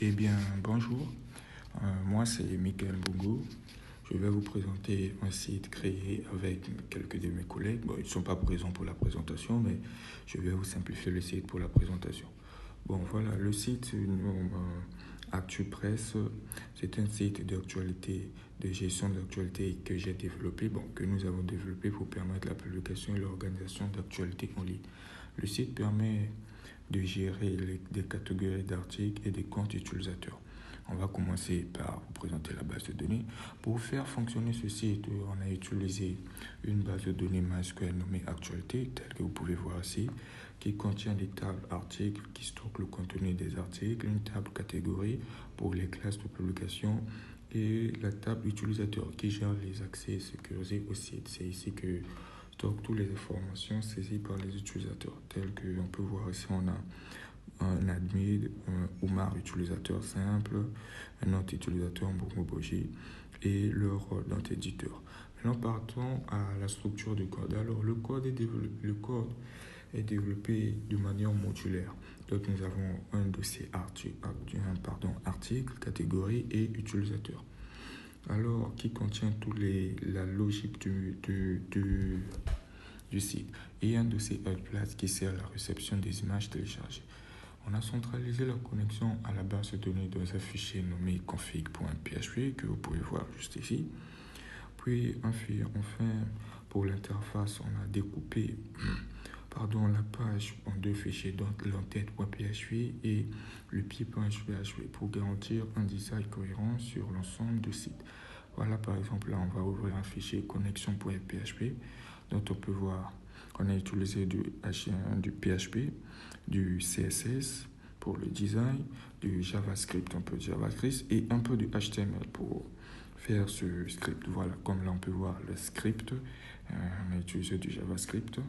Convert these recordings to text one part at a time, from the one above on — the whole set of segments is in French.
Eh bien, bonjour. Moi, c'est Michael Bongo. Je vais vous présenter un site créé avec quelques de mes collègues. Bon, ils ne sont pas présents pour la présentation, mais je vais vous simplifier le site pour la présentation. Bon, voilà, le site ActuPress, c'est un site d'actualité, de gestion d'actualité que j'ai développé, que nous avons développé pour permettre la publication et l'organisation d'actualités en ligne. Le site permet de gérer des catégories d'articles et des comptes utilisateurs. On va commencer par vous présenter la base de données. Pour faire fonctionner ce site, on a utilisé une base de données MySQL nommée Actualité, telle que vous pouvez voir ici, qui contient des tables articles qui stockent le contenu des articles, une table catégorie pour les classes de publication et la table utilisateur qui gère les accès sécurisés au site. C'est ici que stocke toutes les informations saisies par les utilisateurs, telles qu'on peut voir ici, on a un admin, un Oumar utilisateur simple, un autre utilisateur Boji et le rôle d'un éditeur. Maintenant, partons à la structure du code. Alors, le code est développé de manière modulaire. Donc, nous avons un dossier article, catégorie et utilisateur. Alors, qui contient la logique du site. Et un dossier place qui sert à la réception des images téléchargées. On a centralisé la connexion à la base de données dans un fichier nommé config.php que vous pouvez voir juste ici. Puis enfin, pour l'interface, on a découpé la page en deux fichiers, donc l'entête.php et le pied.php pour garantir un design cohérent sur l'ensemble du site. Voilà, par exemple, là, on va ouvrir un fichier connexion.php dont on peut voir qu'on a utilisé du PHP, du CSS pour le design, du JavaScript, un peu de JavaScript et un peu du HTML pour faire ce script. Voilà, comme là on peut voir le script, on a utilisé du JavaScript.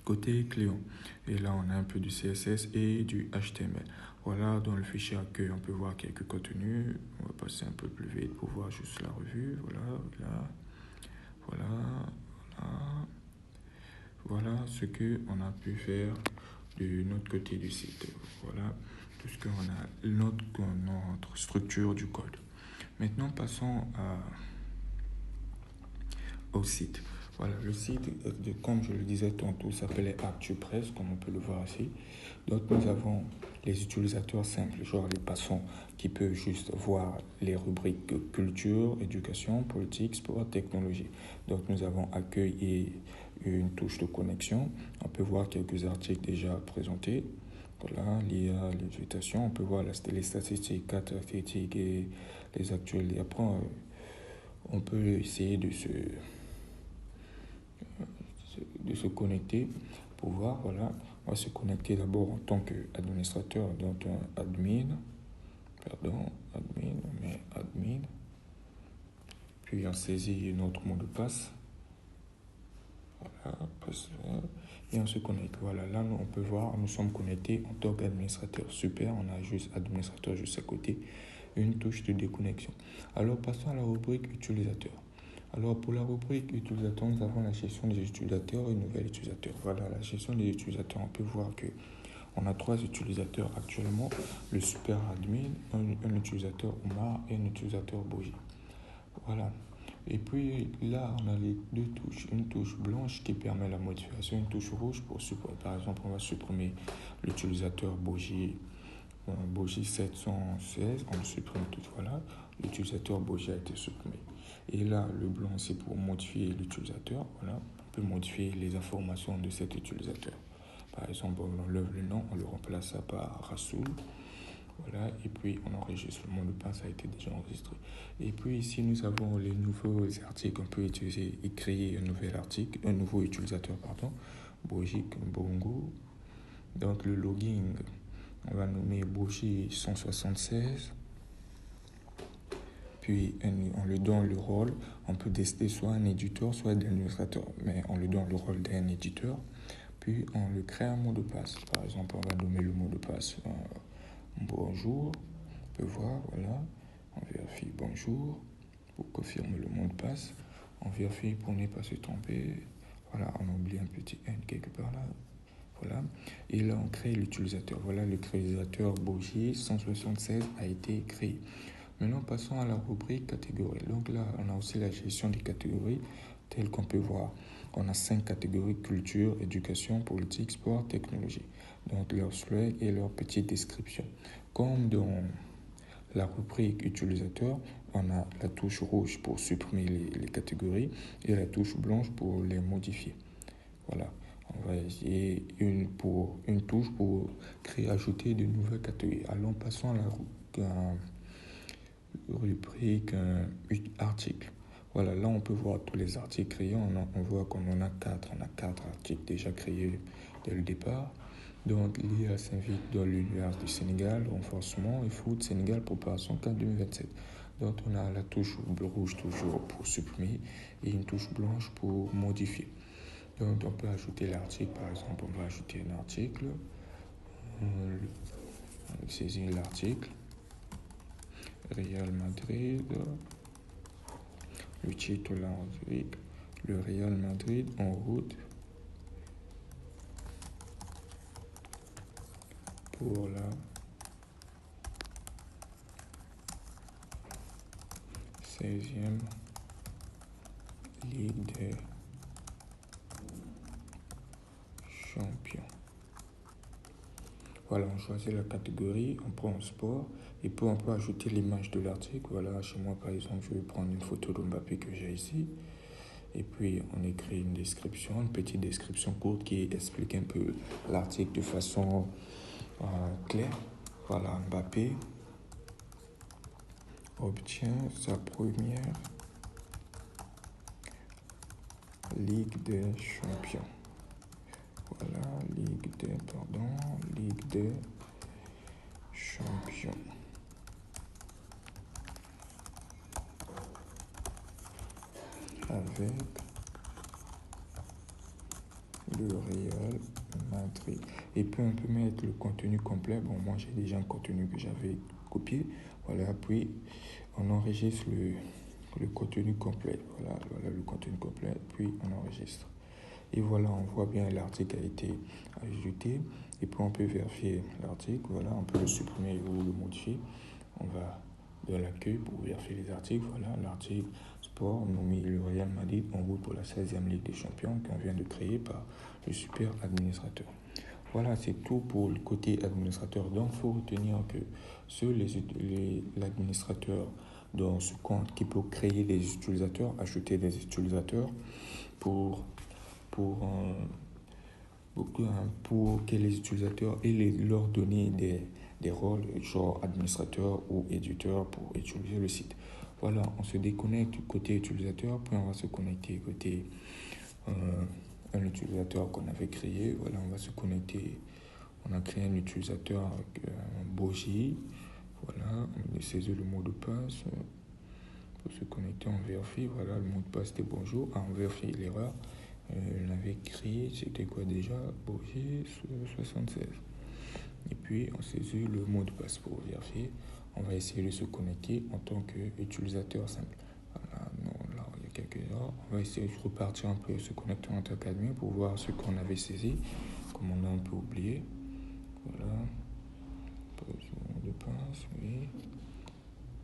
Côté client, et là on a un peu du CSS et du HTML. Voilà, dans le fichier accueil, on peut voir quelques contenus. On va passer un peu plus vite pour voir juste la revue. Voilà ce qu'on a pu faire de notre côté du site. Voilà tout ce qu'on a, notre structure du code. Maintenant, passons au site. Voilà, le site, comme je le disais tantôt, s'appelait ActuPress, comme on peut le voir ici. Donc, nous avons les utilisateurs simples, genre les passants, qui peuvent juste voir les rubriques culture, éducation, politique, sport, technologie. Donc, nous avons accueil et une touche de connexion. On peut voir quelques articles déjà présentés. Voilà, l'IA, l'éducation. On peut voir les statistiques, statistiques et les actualités. Après, on peut essayer de se connecter pour voir. Voilà, on va se connecter d'abord en tant qu'administrateur, donc un admin, puis on saisit notre mot de passe. Voilà, et on se connecte. Voilà, là on peut voir, nous sommes connectés en tant qu'administrateur. Super, on a juste administrateur juste à côté, une touche de déconnexion. Alors passons à la rubrique utilisateur. Alors pour la rubrique utilisateur, nous avons la gestion des utilisateurs et nouvel utilisateur. Voilà, la gestion des utilisateurs, on peut voir que on a 3 utilisateurs actuellement, le super admin, un utilisateur Omar et un utilisateur Boji. Voilà. Et puis là, on a les 2 touches. Une touche blanche qui permet la modification, une touche rouge pour supprimer. Par exemple, on va supprimer l'utilisateur Boji 716, on le supprime tout. Voilà, l'utilisateur Boji a été supprimé. Et là, le blanc, c'est pour modifier l'utilisateur. Voilà, on peut modifier les informations de cet utilisateur. Par exemple, on enlève le nom, on le remplace par Rassoul. Voilà, et puis on enregistre le mot de passe, ça a été déjà enregistré. Et puis ici, nous avons les nouveaux articles. On peut utiliser et créer un nouvel article, un nouveau utilisateur, Bojic Bongo. Donc le login, on va nommer Boji 176. Puis on lui donne le rôle. On peut décider soit un éditeur, soit un administrateur. Mais on lui donne le rôle d'un éditeur. Puis on lui crée un mot de passe. Par exemple, on va nommer le mot de passe bonjour. On peut voir, voilà. On vérifie bonjour pour confirmer le mot de passe. On vérifie pour ne pas se tromper. Voilà, on oublie un petit N quelque part là. Voilà. Et là, on crée l'utilisateur. Voilà, l'utilisateur Bogier 176 a été créé. Maintenant, passons à la rubrique catégorie. Donc là, on a aussi la gestion des catégories telles qu'on peut voir. On a 5 catégories: culture, éducation, politique, sport, technologie. Donc leur slide et leur petite description. Comme dans la rubrique utilisateur, on a la touche rouge pour supprimer les catégories et la touche blanche pour les modifier. Voilà. On va essayer une touche pour ajouter de nouvelles catégories. Alors passons à la rubrique articles. Voilà, là on peut voir tous les articles créés. On voit qu'on en a 4. On a 4 articles déjà créés dès le départ. Donc l'IA s'invite dans l'univers du Sénégal, renforcement et foot Sénégal, préparation CAN 2027. Donc on a la touche rouge toujours pour supprimer et une touche blanche pour modifier. Donc on peut ajouter l'article, par exemple, on va ajouter un article, on saisit l'article, Real Madrid, le titre l'article, le Real Madrid en route pour la 16e Ligue des Champions. Voilà, on choisit la catégorie, on prend sport et puis on peut ajouter l'image de l'article. Voilà, chez moi par exemple, je vais prendre une photo de Mbappé que j'ai ici. Et puis on écrit une description, une petite description courte qui explique un peu l'article de façon claire. Voilà, Mbappé obtient sa première Ligue des Champions. Voilà, Ligue des Champions. Avec le Real Madrid. Et puis on peut mettre le contenu complet. Bon, moi j'ai déjà un contenu que j'avais copié. Voilà, puis on enregistre le contenu complet. Voilà le contenu complet, puis on enregistre. Et voilà, on voit bien l'article a été ajouté. Et puis on peut vérifier l'article. Voilà, on peut le supprimer ou le modifier. On va dans l'accueil pour vérifier les articles. Voilà, l'article sport nommé le Real Madrid en route pour la 16e Ligue des Champions qu'on vient de créer par le super administrateur. Voilà, c'est tout pour le côté administrateur. Donc, il faut retenir que l'administrateur dans ce compte qui peut créer des utilisateurs, ajouter des utilisateurs pour que les utilisateurs aient leur donner des rôles, genre administrateur ou éditeur pour utiliser le site. Voilà, on se déconnecte côté utilisateur, puis on va se connecter côté un utilisateur qu'on avait créé. Voilà, on va se connecter. On a créé un utilisateur avec Bogi. Voilà, on saisit le mot de passe. Pour se connecter, on vérifie. Voilà, le mot de passe c'était bonjour. On vérifie l'erreur. On avait créé, c'était quoi déjà? Bogi 76. Et puis, on saisit le mot de passe pour vérifier. On va essayer de se connecter en tant qu'utilisateur simple. Voilà, non, là, il y a quelques erreurs. On va essayer de repartir un peu, se connecter en tant qu'admin pour voir ce qu'on avait saisi, comme on a un peu oublié. Voilà. Pose le mot de passe, oui.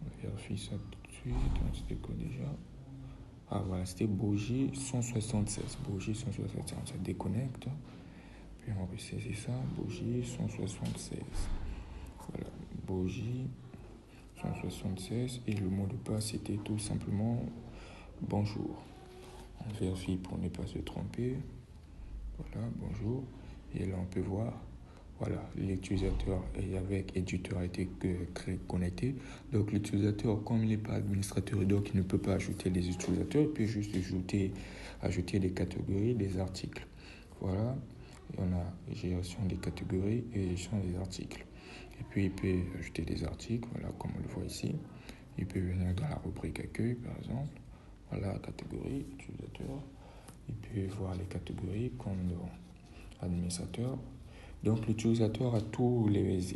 On vérifie ça tout de suite. C'était quoi déjà? Ah voilà, c'était Bogi 176. Bogi 176, on se déconnecte. Puis on va saisir ça, Bogi 176. Voilà, Bogi 176. Et le mot de passe, c'était tout simplement bonjour. On vérifie pour ne pas se tromper. Voilà, bonjour. Et là, on peut voir, voilà, l'utilisateur et avec éditeur a été connecté. Donc, l'utilisateur, comme il n'est pas administrateur, donc il ne peut pas ajouter les utilisateurs, il peut juste ajouter des catégories, des articles. Voilà. Et on a gestion des catégories et gestion des articles. Et puis, il peut ajouter des articles, voilà, comme on le voit ici. Il peut venir dans la rubrique accueil, par exemple. Voilà, catégorie, utilisateur. Il peut voir les catégories comme administrateur. Donc, l'utilisateur a tous les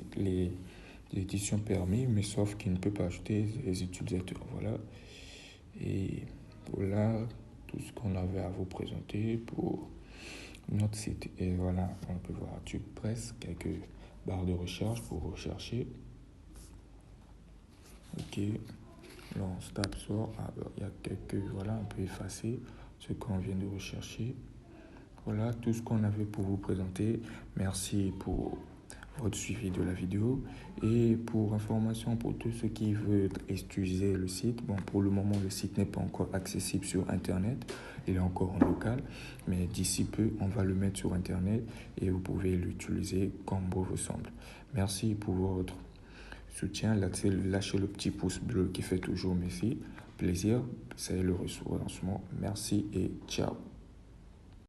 éditions permis, mais sauf qu'il ne peut pas ajouter les utilisateurs. Voilà. Et voilà tout ce qu'on avait à vous présenter pour notre site. Et voilà, on peut voir, tu presses quelques barres de recherche pour rechercher. Ok, là on se tape sur, il y a quelques, voilà, on peut effacer ce qu'on vient de rechercher. Voilà tout ce qu'on avait pour vous présenter. Merci pour votre suivi de la vidéo. Et pour information, pour tous ceux qui veulent utiliser le site, bon, pour le moment, le site n'est pas encore accessible sur Internet. Il est encore en local. Mais d'ici peu, on va le mettre sur Internet et vous pouvez l'utiliser comme bon vous semble. Merci pour votre soutien. Lâchez le petit pouce bleu qui fait toujours plaisir. C'est le référencement. Merci et ciao.